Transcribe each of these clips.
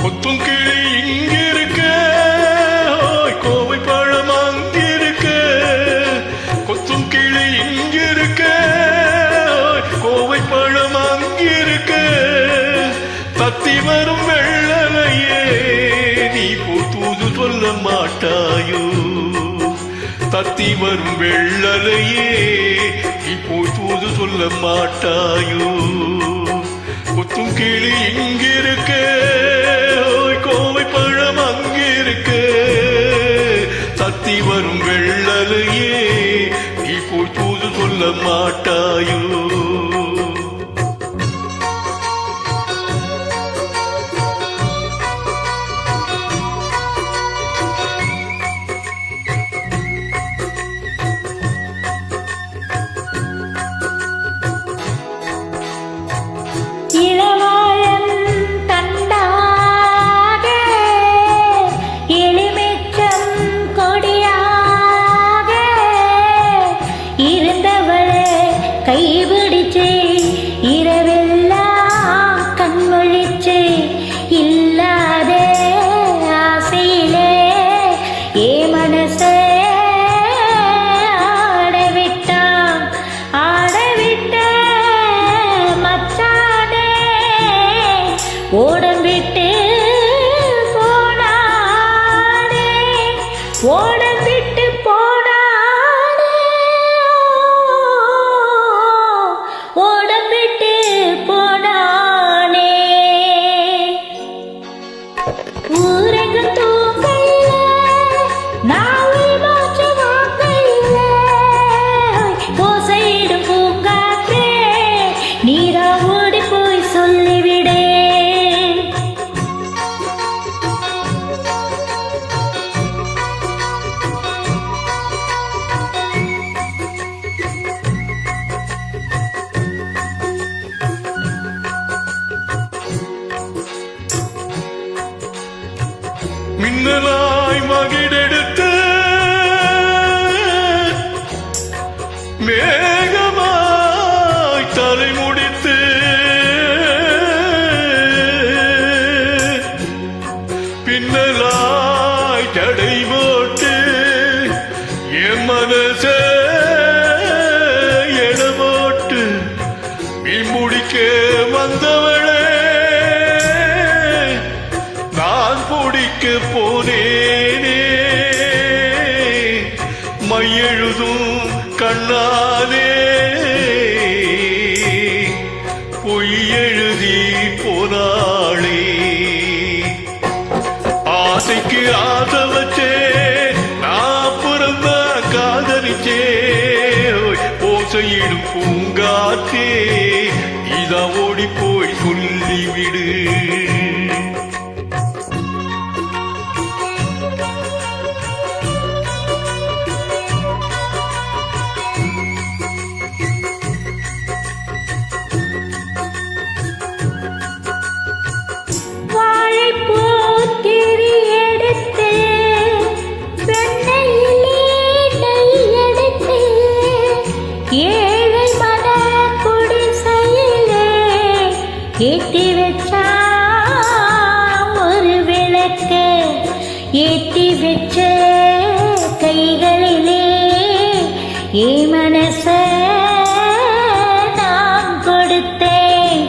கொத்தும் கிளி இங்கிருக்க, கோவை பழம் அங்கிருக்க. கொத்தும் கிளி இங்கிருக்க, கோவை பழம் அங்கிருக்க. தத்தி வரும் வெள்ளலையே நீ தூது சொல்ல மாட்டாயோ? தத்தி வரும் வெள்ளலையே நீ தூது சொல்ல மாட்டாயோ? கொத்தும் கிளி இங்கிருக்க, கோவை பழம் அங்கிருக்க. தத்தி வரும் வெள்ளலையே நீ தூது சொல்ல மாட்டாயோ? கைபிடிச்சு இரவெல்லாம் கண்மொழிச்சு இல்லாத ஆசையிலே ஏ மனசே ஆடவிட்ட மச்சானே ஓடம் விட்டு போனானே, ஓடம் விட்டு போனானே, ஓடம் விட்டு போனானே. ஊரெங்கும் தூங்கையில நாளை மாற்ற வாங்கையில ஓசையிடும் பூங்காற்றே நீரா ஓடி போய் சொல்லிவிடே. மின்னலாய் மகிழெடுத்து மேகமாய் தலை முடித்து பின்னலாய் தடை போட்டு என் மனசே எடமோட்டு முடிக்க வந்தவளே பிடிக்க போனேனே. மையெழுதும் கண்ணாலே பொய் எழுதி போனாளே. ஆசைக்கு ஆசை வச்சே நான் பிறந்த காதலிச்சே. ஓசையிடும் பூங்காற்றே இதா ஓடி போய் சொல்லிவிடு. ஏத்தி வச்சா ஒரு விளக்கு, ஏத்தி வச்ச கைகளிலே ஏ மனச நான் கொடுத்தேன்.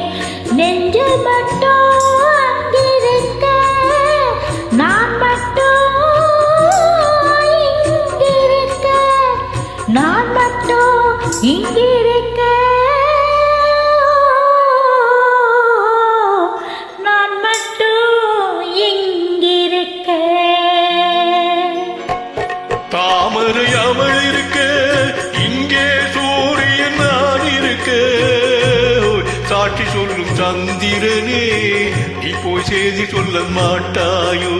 நெஞ்சு மட்டும் அங்கிருக்க, நான் மட்டும் இங்கிருக்க, நான் மட்டும் இங்கிருக்க. தாமரை அவள் இருக்க இங்கே சூரியன் நான் இருக்க சாட்சி சொல்லும் சந்திரனே நீ போய் செய்தி சொல்ல மாட்டாயோ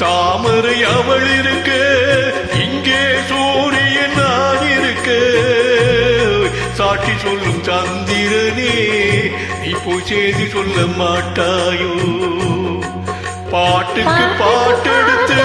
தாமரை அவள் இருக்க இங்கே சூரியன் நான் இருக்க சாட்சி சொல்லும் சந்திரனே நீ போய் செய்தி சொல்ல மாட்டாயோ பாட்டுக்கு பாட்டெடுத்து